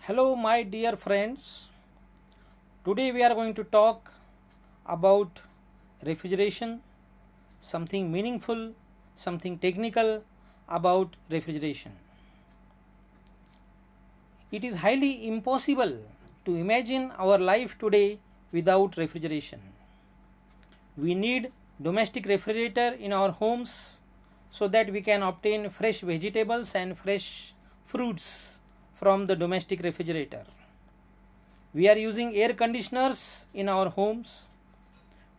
Hello, my dear friends. Today we are going to talk about refrigeration, something meaningful, something technical about refrigeration. It is highly impossible to imagine our life today without refrigeration. We need domestic refrigerator in our homes so that we can obtain fresh vegetables and fresh fruits from the domestic refrigerator. We are using air conditioners in our homes.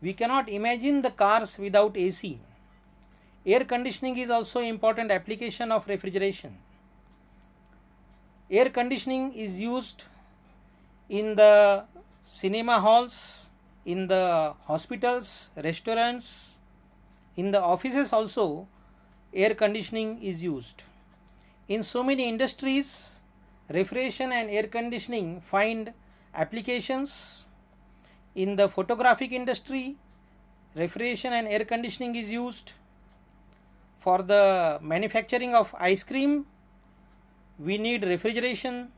We cannot imagine the cars without AC. Air conditioning is also important application of refrigeration. Air conditioning is used in the cinema halls, in the hospitals, restaurants, in the offices also air conditioning is used. In so many industries, refrigeration and air conditioning find applications. In the photographic industry, refrigeration and air conditioning is used. For the manufacturing of ice cream, we need refrigeration.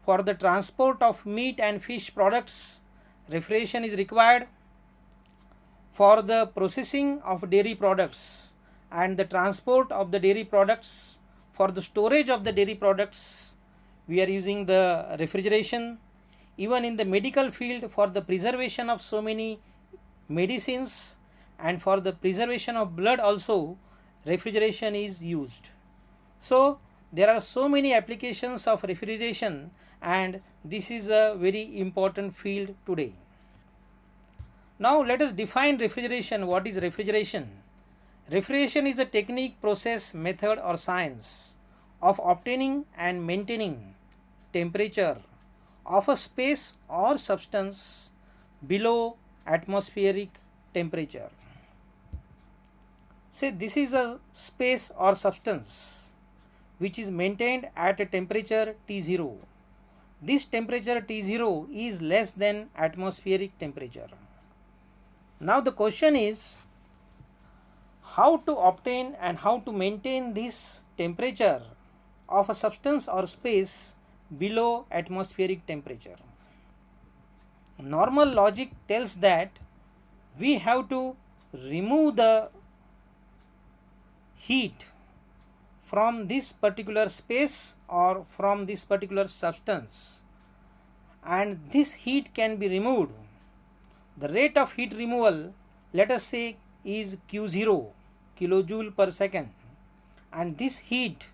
For the transport of meat and fish products, refrigeration is required. For the processing of dairy products and the transport of the dairy products, for the storage of the dairy products, we are using the refrigeration. Even in the medical field, for the preservation of so many medicines and for the preservation of blood also, refrigeration is used. So there are so many applications of refrigeration, and this is a very important field today. Now let us define refrigeration. What is refrigeration? Refrigeration is a technique, process, method or science of obtaining and maintaining temperature of a space or substance below atmospheric temperature. Say this is a space or substance which is maintained at a temperature T0. This temperature T0 is less than atmospheric temperature. Now the question is how to obtain and how to maintain this temperature of a substance or space below atmospheric temperature. Normal logic tells that we have to remove the heat from this particular space or from this particular substance, and this heat can be removed. The rate of heat removal, let us say, is Q0, kilojoule per second, and this heat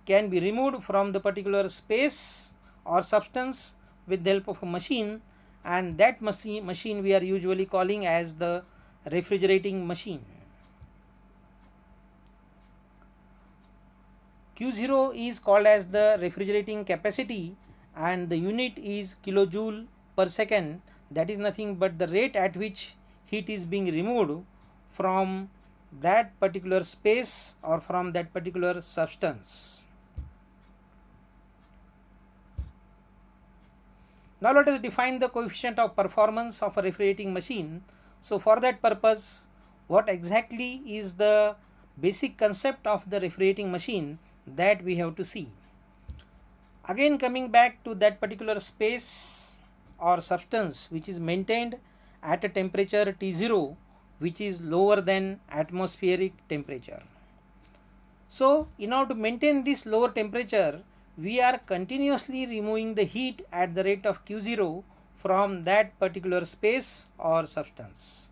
can be removed from the particular space or substance with the help of a machine, and that machine we are usually calling as the refrigerating machine. Q0 is called as the refrigerating capacity and the unit is kilojoule per second. That is nothing but the rate at which heat is being removed from that particular space or from that particular substance. Now let us define the coefficient of performance of a refrigerating machine. So for that purpose, what exactly is the basic concept of the refrigerating machine, that we have to see. Again, coming back to that particular space or substance which is maintained at a temperature T0 which is lower than atmospheric temperature. So in order to maintain this lower temperature, we are continuously removing the heat at the rate of Q0 from that particular space or substance.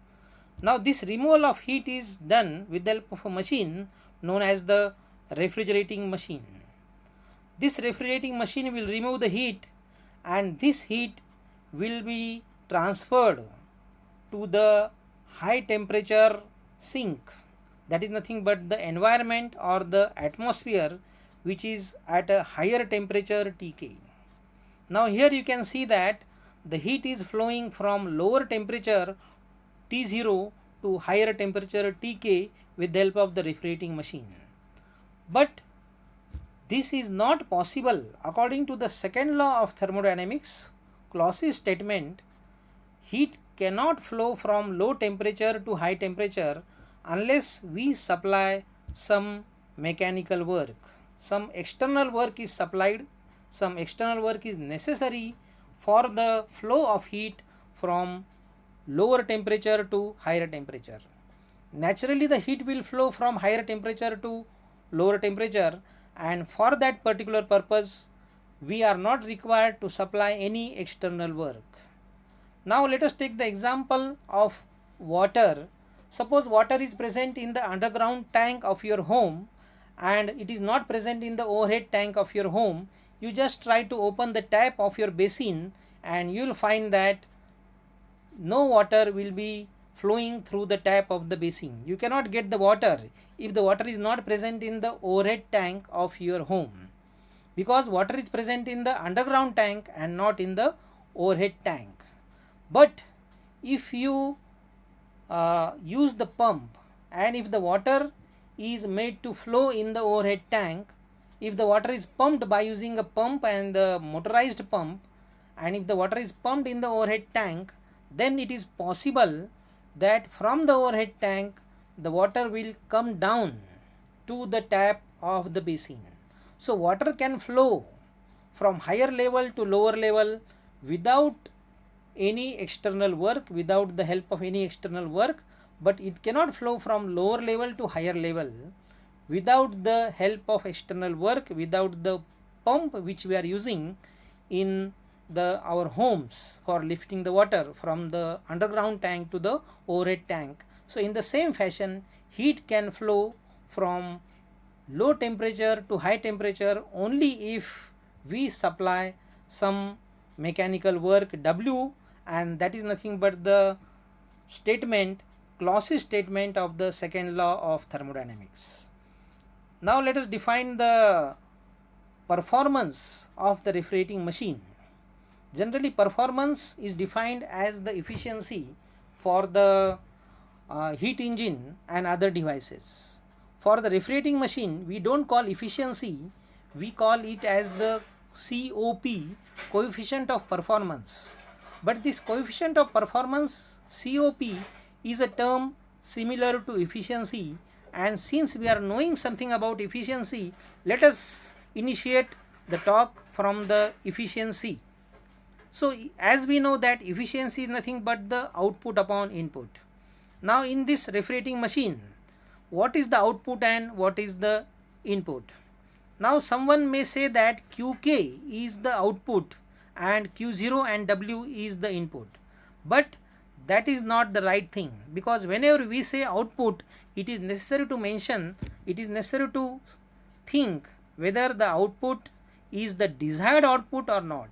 Now this removal of heat is done with the help of a machine known as the refrigerating machine. This refrigerating machine will remove the heat, and this heat will be transferred to the high temperature sink, that is nothing but the environment or the atmosphere which is at a higher temperature Tk. Now here you can see that the heat is flowing from lower temperature T0 to higher temperature Tk with the help of the refrigerating machine. But this is not possible according to the second law of thermodynamics, Clausius statement. Heat cannot flow from low temperature to high temperature unless we supply some mechanical work. Some external work is supplied some external work is necessary for the flow of heat from lower temperature to higher temperature. Naturally the heat will flow from higher temperature to lower temperature, and for that particular purpose we are not required to supply any external work. Now let us take the example of water. Suppose water is present in the underground tank of your home and it is not present in the overhead tank of your home. You just try to open the tap of your basin and you will find that no water will be flowing through the tap of the basin. You cannot get the water if the water is not present in the overhead tank of your home, because water is present in the underground tank and not in the overhead tank. But if you use the pump, and if the water is made to flow in the overhead tank, if the water is pumped by using a pump and the motorized pump, and if the water is pumped in the overhead tank, then it is possible that from the overhead tank the water will come down to the tap of the basin. So water can flow from higher level to lower level without any external work, without the help of any external work, but it cannot flow from lower level to higher level without the help of external work, without the pump which we are using in our homes for lifting the water from the underground tank to the overhead tank. So in the same fashion, heat can flow from low temperature to high temperature only if we supply some mechanical work W, and that is nothing but the statement, Clausius statement of the second law of thermodynamics. Now let us define the performance of the refrigerating machine. Generally performance is defined as the efficiency for the heat engine and other devices. For the refrigerating machine we don't call efficiency, we call it as the COP, coefficient of performance. But this coefficient of performance, COP, is a term similar to efficiency, and since we are knowing something about efficiency, let us initiate the talk from the efficiency. So as we know that efficiency is nothing but the output upon input. Now in this refrigerating machine, what is the output and what is the input? Now someone may say that Qk is the output and Q0 and W is the input, but that is not the right thing, because whenever we say output, it is necessary to mention, it is necessary to think whether the output is the desired output or not.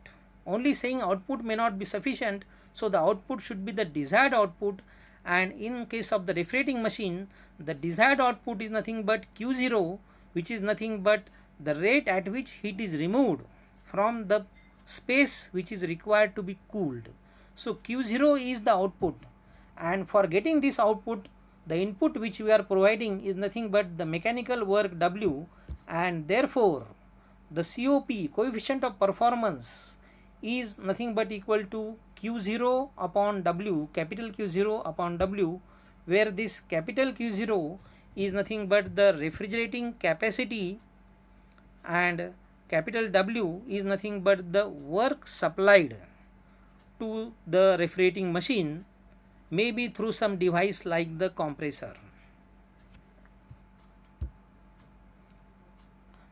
Only saying output may not be sufficient, so the output should be the desired output, and in case of the refrigerating machine, the desired output is nothing but Q0, which is nothing but the rate at which heat is removed from the space which is required to be cooled. So Q0 is the output, and for getting this output, the input which we are providing is nothing but the mechanical work W, and therefore the COP, coefficient of performance, is nothing but equal to Q0 upon W, capital Q0 upon W, where this capital Q0 is nothing but the refrigerating capacity and capital W is nothing but the work supplied to the refrigerating machine, maybe through some device like the compressor.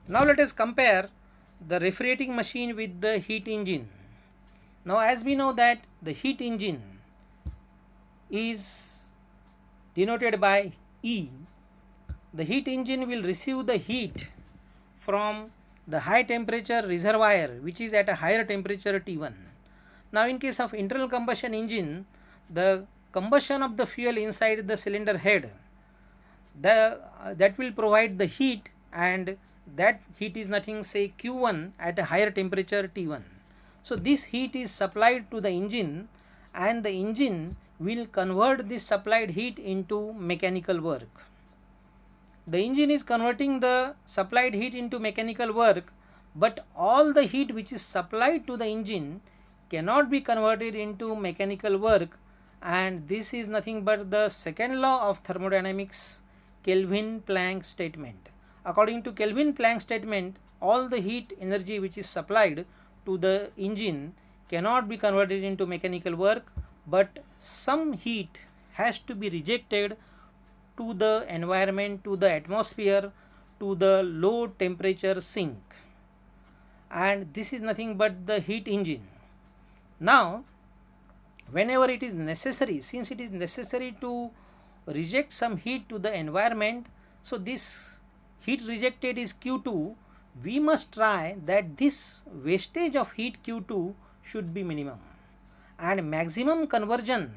Now let us compare the refrigerating machine with the heat engine. Now as we know that the heat engine is denoted by E, the heat engine will receive the heat from the high temperature reservoir which is at a higher temperature T1. Now in case of internal combustion engine, the combustion of the fuel inside the cylinder head, that will provide the heat, and that heat is nothing, say Q1 at a higher temperature T1. So this heat is supplied to the engine, and the engine will convert this supplied heat into mechanical work. The engine is converting the supplied heat into mechanical work, but all the heat which is supplied to the engine cannot be converted into mechanical work, and this is nothing but the second law of thermodynamics, Kelvin-Planck statement. According to Kelvin-Planck statement, all the heat energy which is supplied to the engine cannot be converted into mechanical work, but some heat has to be rejected to the environment, to the atmosphere, to the low temperature sink, and this is nothing but the heat engine. Now whenever it is necessary, since it is necessary to reject some heat to the environment, so this heat rejected is Q2, we must try that this wastage of heat Q2 should be minimum, and maximum conversion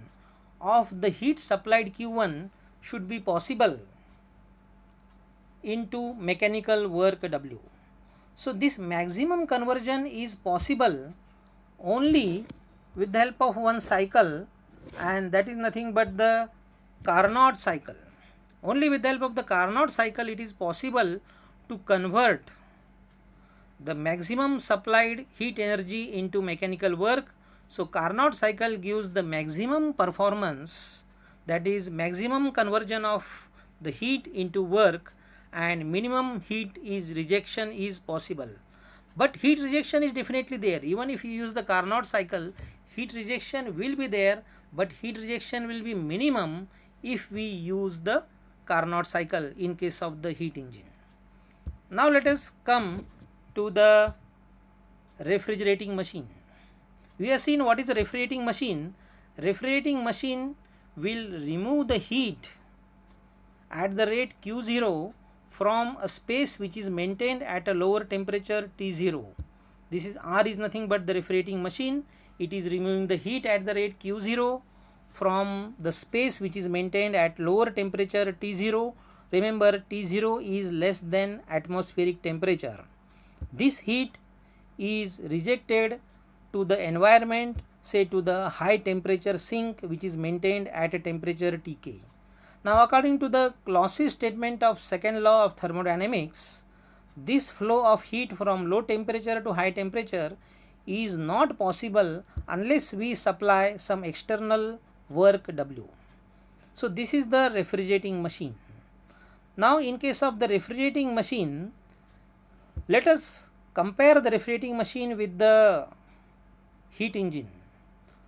of the heat supplied Q1 should be possible into mechanical work W. So this maximum conversion is possible only with the help of one cycle, and that is nothing but the Carnot cycle. Only with the help of the Carnot cycle it is possible to convert the maximum supplied heat energy into mechanical work. So Carnot cycle gives the maximum performance, that is maximum conversion of the heat into work, and minimum heat is rejection is possible. But heat rejection is definitely there. Even if you use the Carnot cycle, heat rejection will be there, but heat rejection will be minimum if we use the Carnot cycle in case of the heat engine. Now let us come to the refrigerating machine. We have seen what is the refrigerating machine. Refrigerating machine will remove the heat at the rate Q0 from a space which is maintained at a lower temperature T0. This is R is nothing but the refrigerating machine. It is removing the heat at the rate Q0 from the space which is maintained at lower temperature T0. Remember, T0 is less than atmospheric temperature. This heat is rejected to the environment, say to the high temperature sink which is maintained at a temperature Tk. Now according to the Clausius statement of second law of thermodynamics, this flow of heat from low temperature to high temperature is not possible unless we supply some external work W. So this is the refrigerating machine. Now in case of the refrigerating machine, let us compare the refrigerating machine with the heat engine.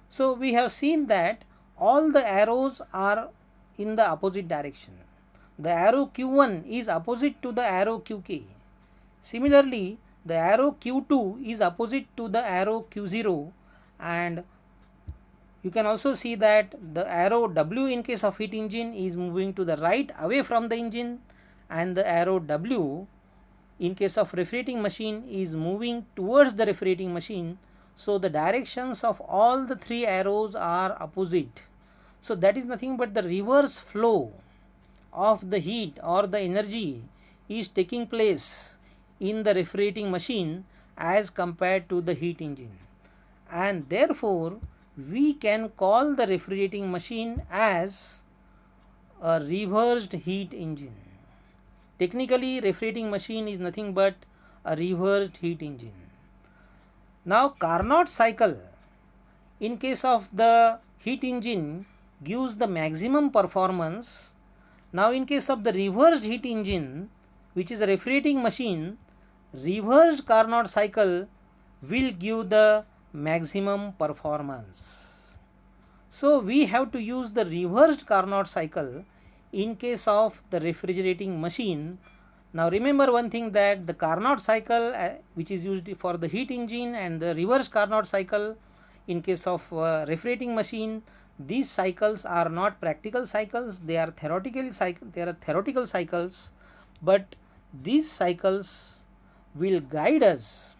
So we have seen that all the arrows are in the opposite direction. The arrow Q1 is opposite to the arrow Qk. Similarly, the arrow Q2 is opposite to the arrow Q0, and you can also see that the arrow W in case of heat engine is moving to the right away from the engine, and the arrow W in case of refrigerating machine is moving towards the refrigerating machine. So the directions of all the three arrows are opposite. So that is nothing but the reverse flow of the heat or the energy is taking place in the refrigerating machine as compared to the heat engine, and therefore we can call the refrigerating machine as a reversed heat engine. Technically, refrigerating machine is nothing but a reversed heat engine. Now Carnot cycle in case of the heat engine gives the maximum performance. Now in case of the reversed heat engine, which is a refrigerating machine, reversed Carnot cycle will give the maximum performance. So we have to use the reversed Carnot cycle in case of the refrigerating machine. Now remember one thing, that the Carnot cycle which is used for the heat engine and the reverse Carnot cycle in case of refrigerating machine, these cycles are not practical cycles, they are theoretical cycles, but these cycles will guide us,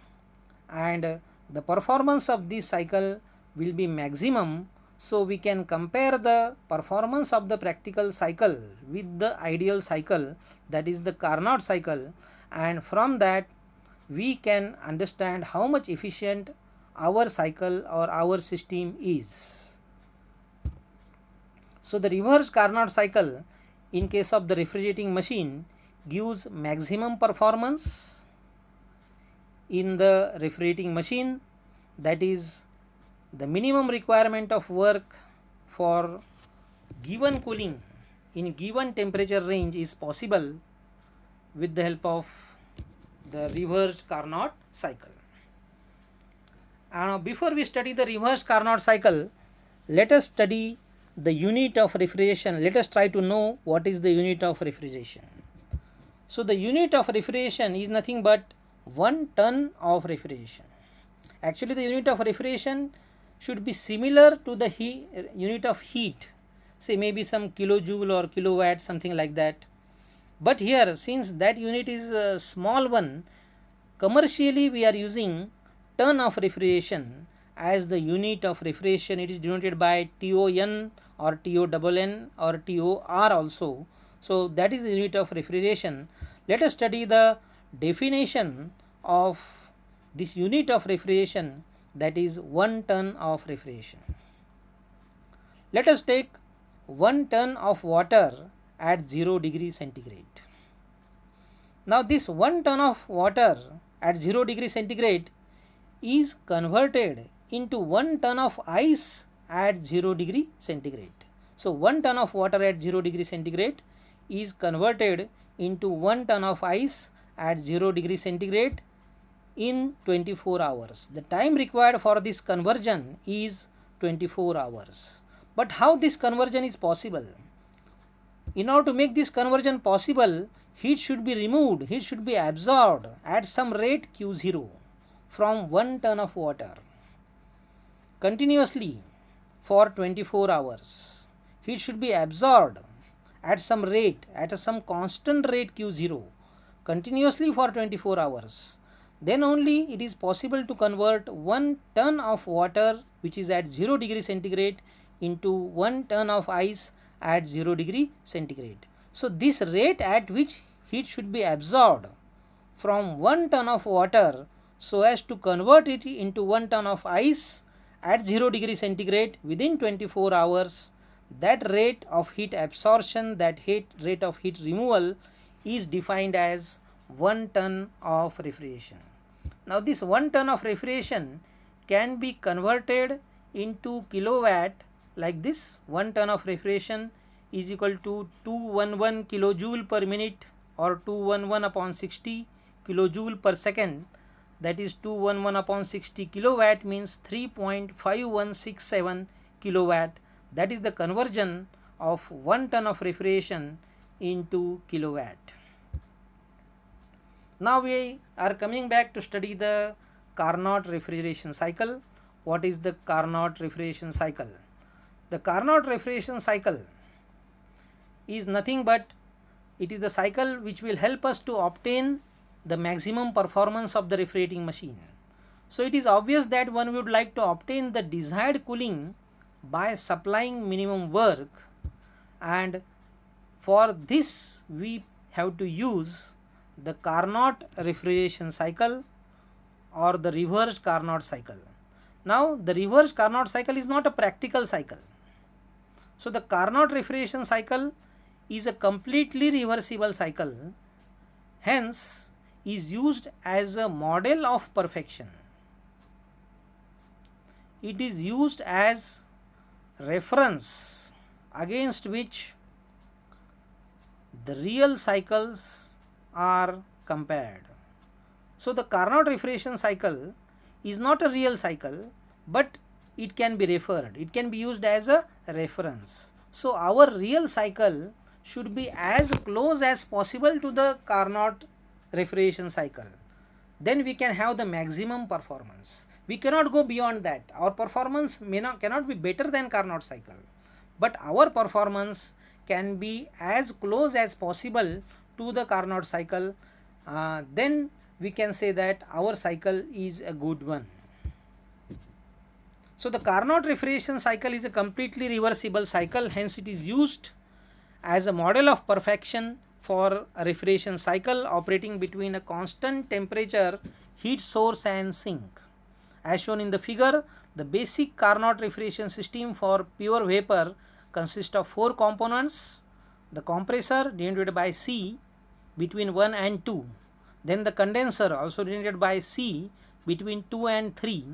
and the performance of this cycle will be maximum. So we can compare the performance of the practical cycle with the ideal cycle, that is the Carnot cycle, and from that we can understand how much efficient our cycle or our system is. So the reverse Carnot cycle in case of the refrigerating machine gives maximum performance in the refrigerating machine, that is the minimum requirement of work for given cooling in given temperature range is possible with the help of the reversed Carnot cycle. Before we study the reversed Carnot cycle, let us study the unit of refrigeration. Let us try to know what is the unit of refrigeration. So the unit of refrigeration is nothing but 1 ton of refrigeration. Actually the unit of refrigeration should be similar to the unit of heat, say maybe some kilojoule or kilowatt, something like that. But here, since that unit is a small one, commercially we are using ton of refrigeration as the unit of refrigeration. It is denoted by TON or TONN or TOR also. So that is the unit of refrigeration. Let us study the definition of this unit of refrigeration, that is 1 ton of refrigeration. Let us take 1 ton of water at 0 degree centigrade. Now this 1 ton of water at 0 degree centigrade is converted into 1 ton of ice at 0 degree centigrade. So 1 ton of water at 0 degree centigrade is converted into 1 ton of ice at 0 degree centigrade in 24 hours. The time required for this conversion is 24 hours. But how this conversion is possible? In order to make this conversion possible, heat should be removed, heat should be absorbed at some rate Q0 from 1 ton of water continuously for 24 hours. Heat should be absorbed at some rate, at some constant rate Q0 continuously for 24 hours. Then only it is possible to convert 1 ton of water which is at 0 degree centigrade into 1 ton of ice at 0 degree centigrade. So this rate at which heat should be absorbed from 1 ton of water so as to convert it into 1 ton of ice at 0 degree centigrade within 24 hours, that rate of heat absorption, that rate of heat removal is defined as 1 ton of refrigeration. Now this 1 ton of refrigeration can be converted into kilowatt like this. 1 ton of refrigeration is equal to 211 kilojoule per minute or 211 upon 60 kilojoule per second, that is 211 upon 60 kilowatt means 3.5167 kilowatt. That is the conversion of 1 ton of refrigeration into kilowatt. Now we are coming back to study the Carnot refrigeration cycle. What is the Carnot refrigeration cycle? The Carnot refrigeration cycle is nothing but it is the cycle which will help us to obtain the maximum performance of the refrigerating machine. So it is obvious that one would like to obtain the desired cooling by supplying minimum work, and for this we have to use the Carnot refrigeration cycle or the reversed Carnot cycle. Now the reversed Carnot cycle is not a practical cycle. So the Carnot refrigeration cycle is a completely reversible cycle, hence is used as a model of perfection. It is used as reference against which the real cycles are compared. So the Carnot refrigeration cycle is not a real cycle, but it can be referred, it can be used as a reference. So our real cycle should be as close as possible to the Carnot refrigeration cycle. Then we can have the maximum performance. We cannot go beyond that. Our performance cannot be better than Carnot cycle, but our performance can be as close as possible to the Carnot cycle. Then we can say that our cycle is a good one. So the Carnot refrigeration cycle is a completely reversible cycle, hence it is used as a model of perfection for a refrigeration cycle operating between a constant temperature heat source and sink. As shown in the figure, the basic Carnot refrigeration system for pure vapor consists of 4 components: the compressor denoted by C between 1 and 2, then the condenser also denoted by C between 2 and 3,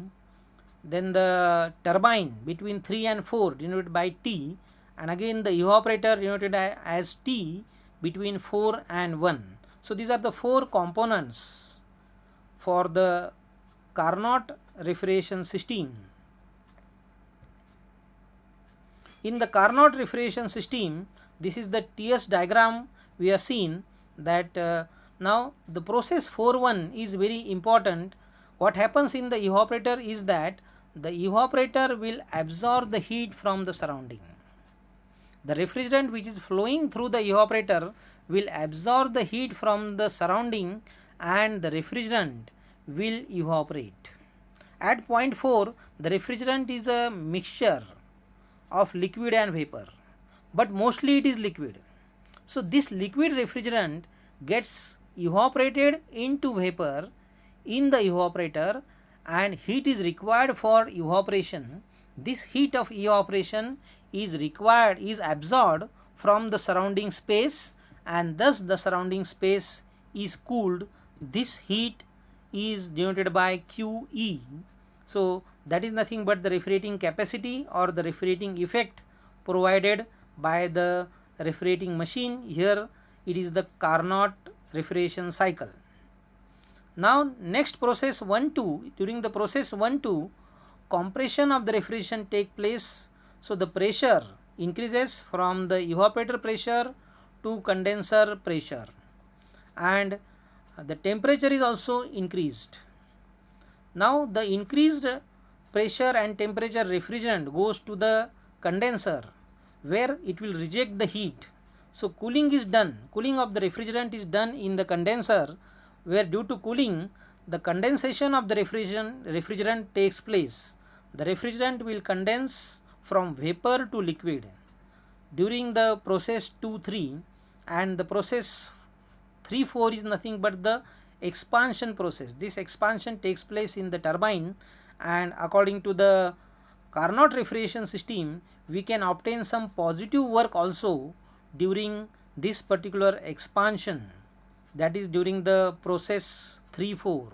then the turbine between 3 and 4 denoted by T, and again the evaporator denoted as T between 4 and 1. So these are the 4 components for the Carnot refrigeration system. In the Carnot refrigeration system, this is the TS diagram. We have seen that now the process 4.1 is very important. What happens in the evaporator is that the evaporator will absorb the heat from the surrounding. The refrigerant which is flowing through the evaporator will absorb the heat from the surrounding and the refrigerant will evaporate. At point 4, the refrigerant is a mixture of liquid and vapor, but mostly it is liquid. So this liquid refrigerant gets evaporated into vapor in the evaporator and heat is required for evaporation. This heat of evaporation is absorbed from the surrounding space and thus the surrounding space is cooled. This heat is denoted by QE. So that is nothing but the refrigerating capacity or the refrigerating effect provided by the refrigerating machine. Here it is the Carnot refrigeration cycle. Now next process 1-2, during the process 1-2, compression of the refrigeration take place. So the pressure increases from the evaporator pressure to condenser pressure and the temperature is also increased. Now the increased pressure and temperature refrigerant goes to the condenser where it will reject the heat. So cooling is done, cooling of the refrigerant is done in the condenser, where due to cooling the condensation of the refrigerant takes place. The refrigerant will condense from vapor to liquid during the process 2-3, and the process 3-4 is nothing but the expansion process. This expansion takes place in the turbine, and according to the Carnot refrigeration system we can obtain some positive work also during this particular expansion, that is during the process 3-4.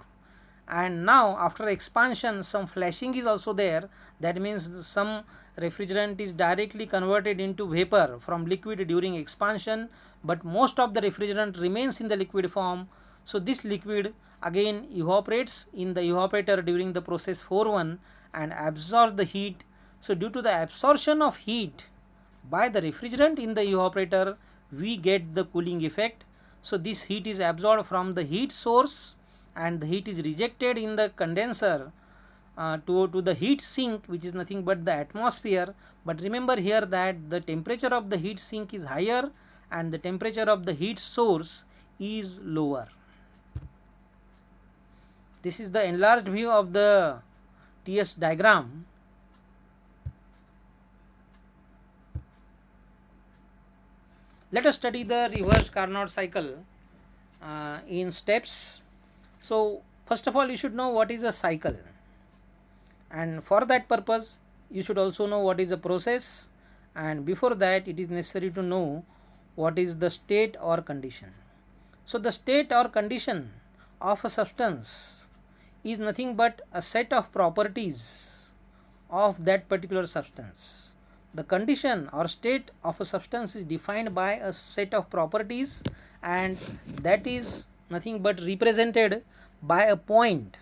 And now after expansion some flashing is also there, that means some refrigerant is directly converted into vapor from liquid during expansion, but most of the refrigerant remains in the liquid form. So this liquid again evaporates in the evaporator during the process 4.1 and absorbs the heat. So due to the absorption of heat by the refrigerant in the evaporator, we get the cooling effect. So this heat is absorbed from the heat source and the heat is rejected in the condenser to the heat sink, which is nothing but the atmosphere. But remember here that the temperature of the heat sink is higher and the temperature of the heat source is lower. This is the enlarged view of the TS diagram. Let us study the reverse Carnot cycle in steps. So first of all you should know what is a cycle, and for that purpose you should also know what is a process, and before that it is necessary to know what is the state or condition. So the state or condition of a substance is nothing but a set of properties of that particular substance. The condition or state of a substance is defined by a set of properties, and that is nothing but represented by a point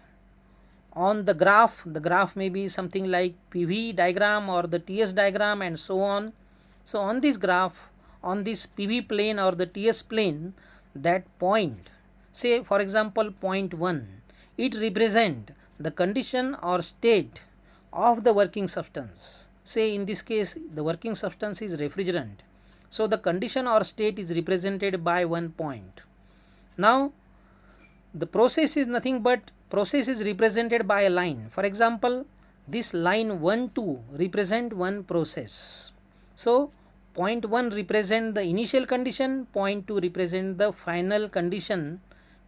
on the graph. The graph may be something like PV diagram or the TS diagram and so on. So on this graph, on this PV plane or the TS plane, that point, say for example point 1, it represent the condition or state of the working substance. Say in this case the working substance is refrigerant, so the condition or state is represented by 1 point. Now the process is nothing but process is represented by a line. For example, this line 1-2 represent one process. So point 1 represent the initial condition, point 2 represent the final condition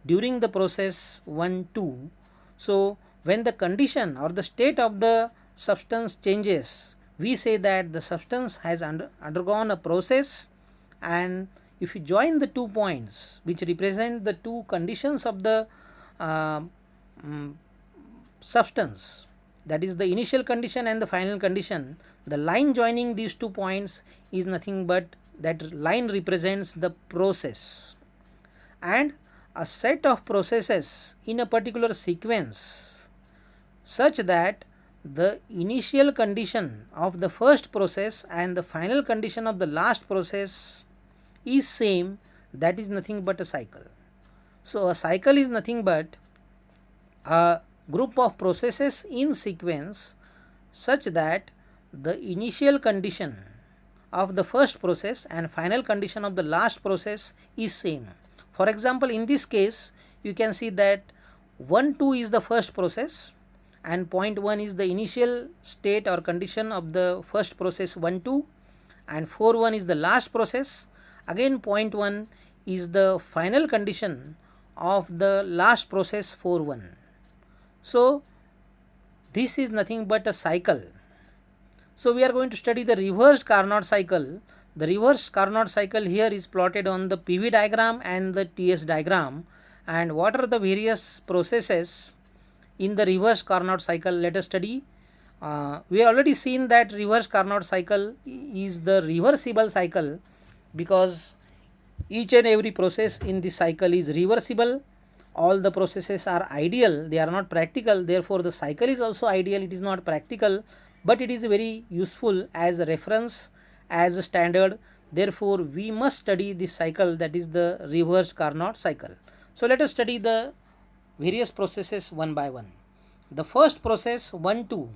during the process 1-2. So when the condition or the state of the substance changes, we say that the substance has undergone a process. And if you join the 2 points which represent the 2 conditions of the substance, that is the initial condition and the final condition, the line joining these 2 points is nothing but that line represents the process. And a set of processes in a particular sequence such that the initial condition of the first process and the final condition of the last process is same, that is nothing but a cycle. So, a cycle is nothing but a group of processes in sequence such that the initial condition of the first process and final condition of the last process is same. For example, in this case you can see that 1 2 is the first process and point 1 is the initial state or condition of the first process 1 2, and 4 1 is the last process. Again point 1 is the final condition of the last process 4 1. So, this is nothing but a cycle. So, we are going to study the reversed Carnot cycle. The reversed Carnot cycle here is plotted on the PV diagram and the TS diagram. And what are the various processes in the reversed Carnot cycle? Let us study. We have already seen that reversed Carnot cycle is the reversible cycle because each and every process in this cycle is reversible. All the processes are ideal, they are not practical, therefore the cycle is also ideal, it is not practical, but it is very useful as a reference, as a standard. Therefore we must study this cycle, that is the reversed Carnot cycle. So let us study the various processes one by one. The first process 1 2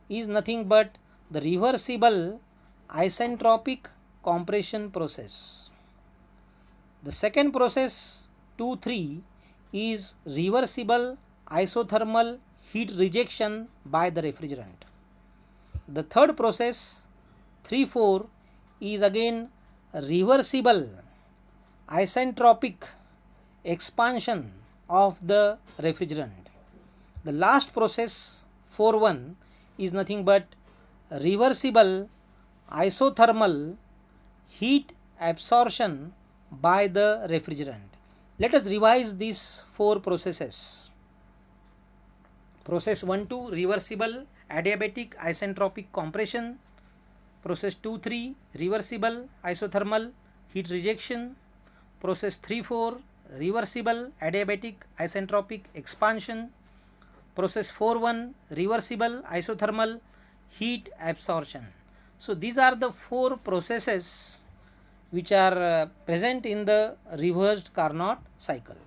is nothing but the reversible isentropic compression process. The second process 2 3 is reversible isothermal heat rejection by the refrigerant. The third process 3 4 is again reversible isentropic expansion of the refrigerant. The last process 4 1 is nothing but reversible isothermal heat absorption by the refrigerant. Let us revise these four processes. Process 1 2 reversible adiabatic isentropic compression. Process 2 3 reversible isothermal heat rejection. Process 3 4 reversible adiabatic isentropic expansion. Process 4 1 reversible isothermal heat absorption. So these are the four processes which are present in the reversed Carnot cycle.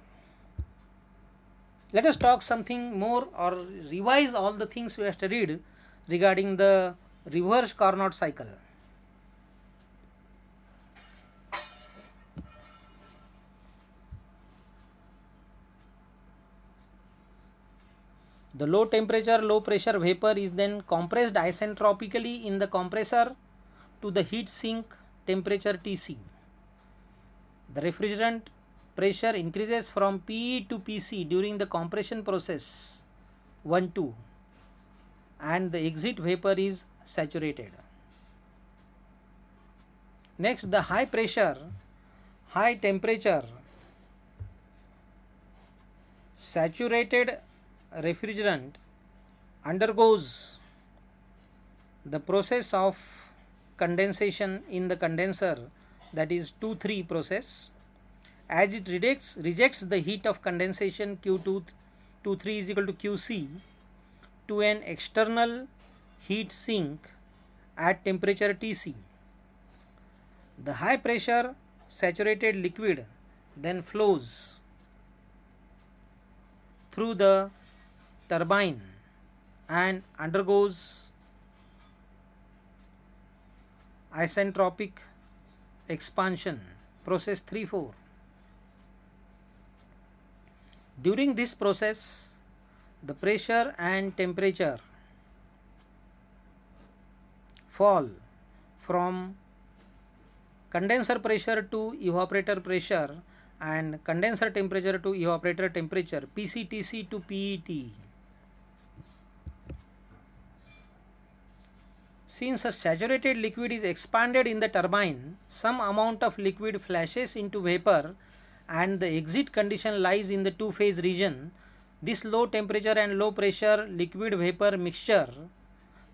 Let us talk something more or revise all the things we have studied regarding the reversed Carnot cycle. The low temperature, low pressure vapor is then compressed isentropically in the compressor to the heat sink temperature Tc. The refrigerant pressure increases from PE to PC during the compression process 1 2 and the exit vapor is saturated. Next, the high pressure, high temperature saturated refrigerant undergoes the process of condensation in the condenser, that is 2 3 process. As it rejects the heat of condensation Q2 2 3 is equal to QC to an external heat sink at temperature Tc. The high pressure saturated liquid then flows through the turbine and undergoes isentropic expansion, process 3 4. During this process, the pressure and temperature fall from condenser pressure to evaporator pressure and condenser temperature to evaporator temperature, PCTC to PET. Since a saturated liquid is expanded in the turbine, some amount of liquid flashes into vapor and the exit condition lies in the two-phase region. This low temperature and low pressure liquid vapor mixture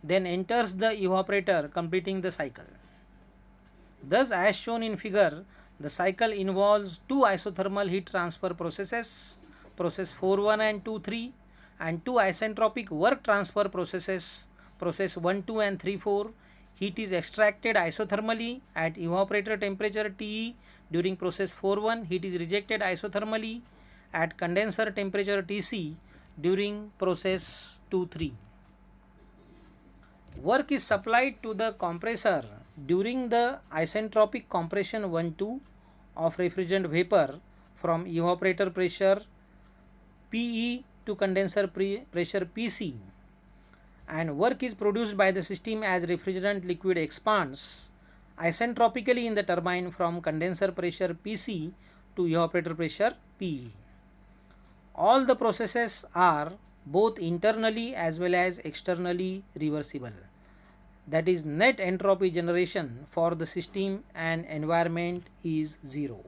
then enters the evaporator, completing the cycle. Thus, as shown in figure, The cycle involves two isothermal heat transfer processes, process 4.1 and 2.3, and two isentropic work transfer processes, process 1.2 and 3.4. Heat is extracted isothermally at evaporator temperature TE during process 4.1. Heat is rejected isothermally at condenser temperature TC during process 2.3. Work is supplied to the compressor during the isentropic compression 1-2 of refrigerant vapor from evaporator pressure PE to condenser pressure PC, and work is produced by the system as refrigerant liquid expands isentropically in the turbine from condenser pressure PC to evaporator pressure PE. All the processes are both internally as well as externally reversible. That is, net entropy generation for the system and environment is 0.